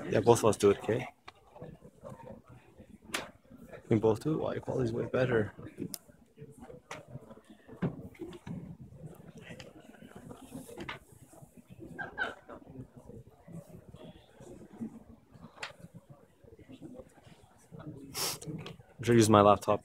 Yeah, both of us do it, okay? We can both do it? Wow, your quality's way better. I'm sure use my laptop.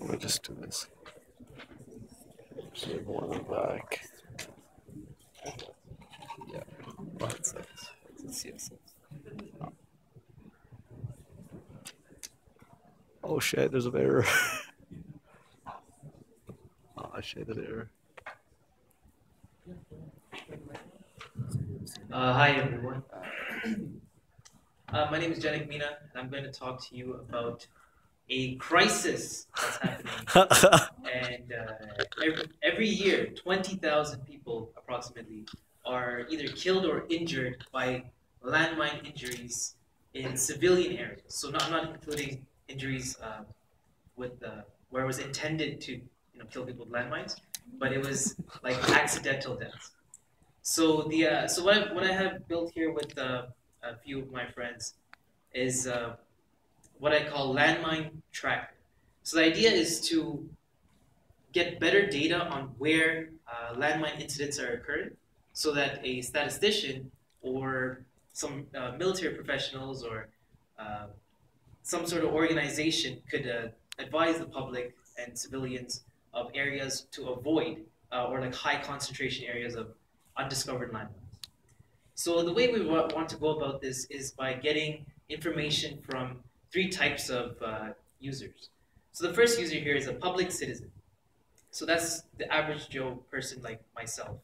Let me just do this. Just go on the back. Yeah. What's that? CSS. Oh shit, there's an error. Oh shit, there's an error. Hi everyone. My name is Janik Mina, and I'm going to talk to you about a crisis that's happening. And every year, 20,000 people approximately are either killed or injured by landmine injuries in civilian areas. So not including injuries with where it was intended to kill people with landmines, but it was like accidental deaths. So what I have built here with a few of my friends is what I call landmine tracker. So the idea is to get better data on where landmine incidents are occurring, so that a statistician or some military professionals or some sort of organization could advise the public and civilians of areas to avoid or like high concentration areas of undiscovered landmines. So the way we want to go about this is by getting information from three types of users. So the first user here is a public citizen. So that's the average Joe person like myself,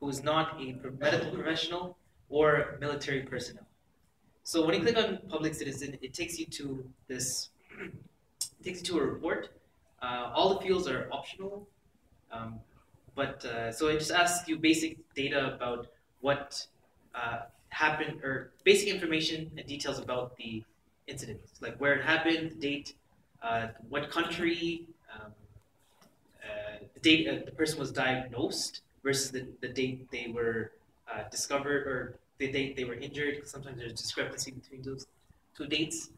who is not a medical professional or military personnel. So when you click on public citizen, it takes you to this. It takes you to a report. All the fields are optional, so it just asks you basic data about what happened, or basic information and details about the incident, like where it happened, the date, what country, the date the person was diagnosed versus the date they were discovered, or the date they were injured. Sometimes there's discrepancy between those two dates.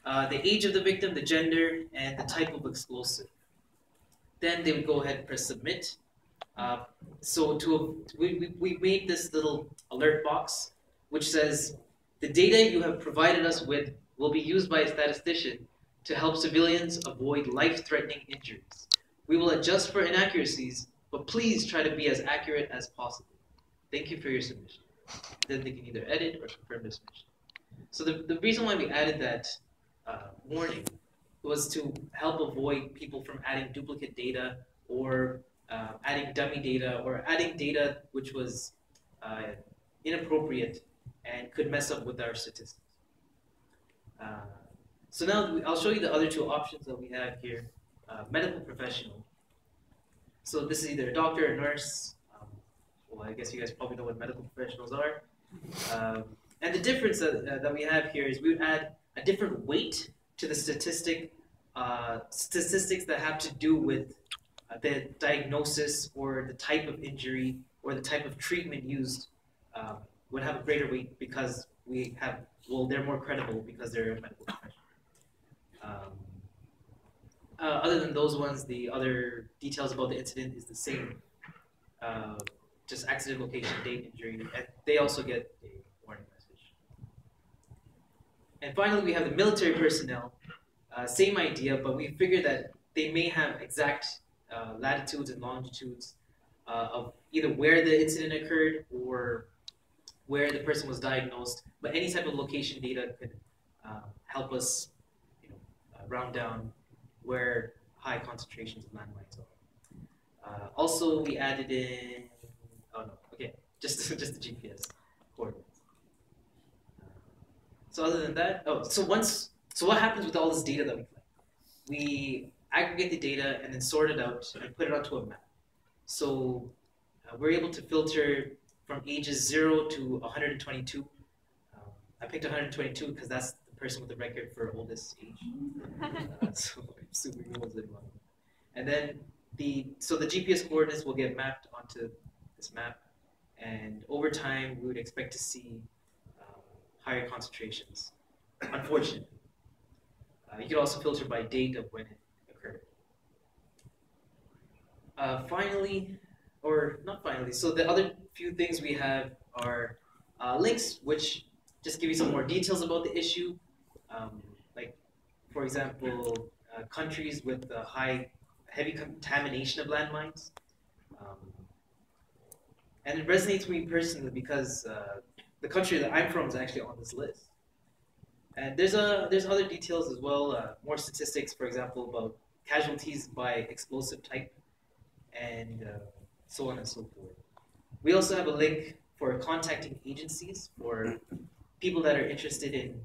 The age of the victim, the gender, and the type of explosive. Then they would go ahead and press submit. We made this little alert box which says, the data you have provided us with will be used by a statistician to help civilians avoid life-threatening injuries. We will adjust for inaccuracies, but please try to be as accurate as possible. Thank you for your submission. Then they can either edit or confirm their submission. So the reason why we added that warning was to help avoid people from adding duplicate data or adding dummy data or adding data which was inappropriate and could mess up with our statistics. So now I'll show you the other two options that we have here. Medical professional. So this is either a doctor or a nurse. Well, I guess you guys probably know what medical professionals are. And the difference that we have here is we would add a different weight to the statistics that have to do with the diagnosis or the type of injury or the type of treatment used would have a greater weight because they're more credible because they're a medical professional. Other than those ones, the other details about the incident is the same. Just accident, location, date, injury, and they also get a warning message. And finally, we have the military personnel. Same idea, but we figure that they may have exact latitudes and longitudes of either where the incident occurred or where the person was diagnosed. But any type of location data could help us, round down where high concentrations of landmines are. Also, we added in. Oh no, okay, just the GPS coordinates. So other than that, so what happens with all this data that we collect? We aggregate the data and then sort it out and put it onto a map. So we're able to filter from ages 0 to 122. I picked 122 because that's the person with the record for oldest age. So I'm assuming he was anyone. And then So the GPS coordinates will get mapped onto this map, and over time we would expect to see higher concentrations. Unfortunately, you could also filter by date of when it occurred. Finally, or not finally, so the other few things we have are links, which just give you some more details about the issue. Like, for example, countries with heavy contamination of landmines. And it resonates with me personally because the country that I'm from is actually on this list. And there's other details as well, more statistics, for example, about casualties by explosive type, and so on and so forth. We also have a link for contacting agencies for people that are interested in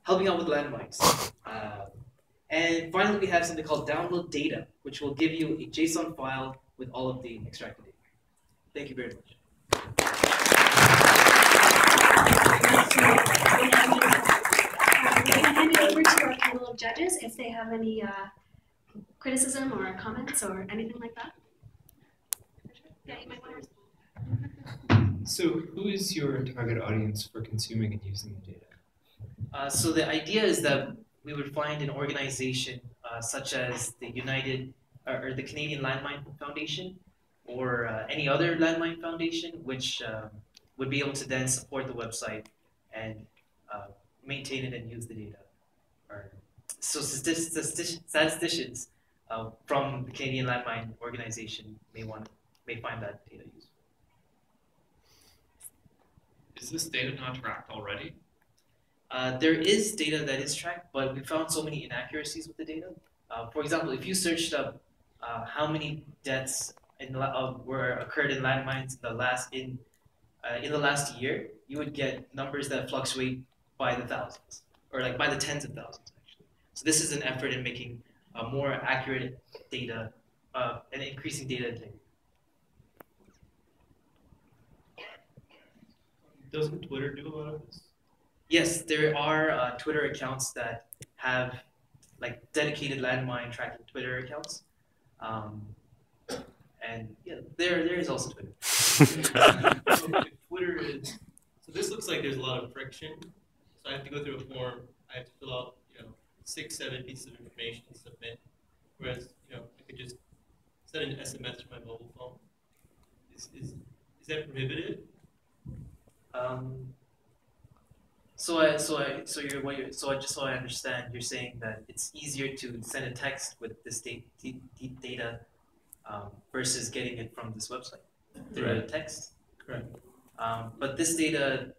helping out with landmines. And finally, we have something called download data, which will give you a JSON file with all of the extracted data. Thank you very much. We're going to hand it over to our panel of judges if they have any criticism or comments or anything like that. Yeah, you might want to respond. So who is your target audience for consuming and using the data? So the idea is that we would find an organization such as the or the Canadian Landmine Foundation, or any other landmine foundation, which would be able to then support the website and maintain it and use the data. So statisticians from the Canadian Landmine organization may find that data useful. Is this data not tracked already? There is data that is tracked, but we found so many inaccuracies with the data. For example, if you searched up how many deaths occurred in landmines in the last year, you would get numbers that fluctuate by the thousands, or like by the tens of thousands, actually. So this is an effort in making more accurate data and increasing data integrity. Doesn't Twitter do a lot of this? Yes, there are Twitter accounts that have like dedicated landmine tracking Twitter accounts. And yeah, there is also Twitter. So Twitter is, so this looks like there's a lot of friction. So I have to go through a form, I have to fill out, 6-7 pieces of information to submit. Whereas, I could just send an SMS to my mobile phone. Is that prohibited? Just so I understand, you're saying that it's easier to send a text with this data versus getting it from this website through a text. Correct. But this data,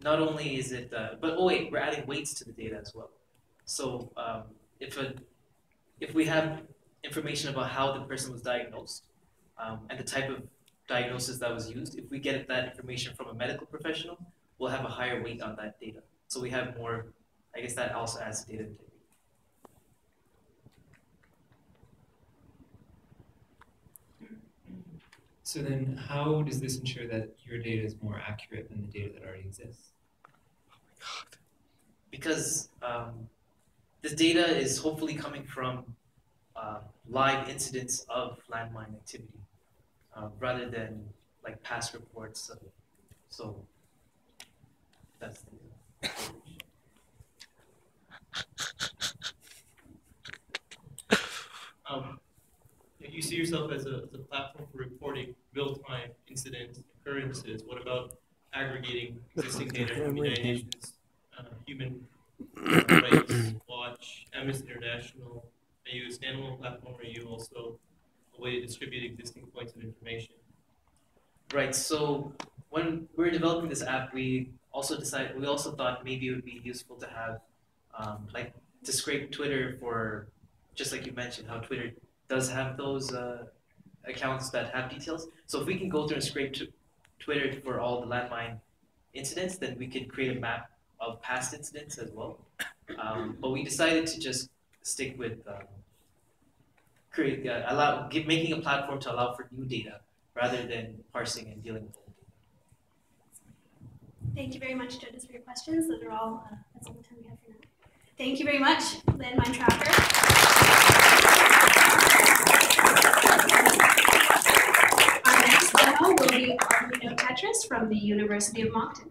not only is it, we're adding weights to the data as well. So if we have information about how the person was diagnosed and the type of diagnosis that was used, if we get that information from a medical professional, we'll have a higher weight on that data. So we have more, I guess that also adds to data integrity. So then how does this ensure that your data is more accurate than the data that already exists? Oh my God. Because this data is hopefully coming from live incidents of landmine activity rather than like past reports of it. So that's the You see yourself as a platform for reporting real-time incident occurrences. What about aggregating existing data from the United Nations Human Rights Watch, Amnesty International? Are you a standalone platform, or are you also a way to distribute existing points of information? Right. So when we were developing this app, we also thought maybe it would be useful to have to scrape Twitter for, just like you mentioned, how Twitter does have those accounts that have details. So if we can go through and scrape Twitter for all the landmine incidents, then we could create a map of past incidents as well. But we decided to just stick with making a platform to allow for new data rather than parsing and dealing with old data. Thank you very much, judges, for your questions. Those are all, that's all the time we have for now. Thank you very much, Landmine Tracker. psychiatrist from the University of Moncton.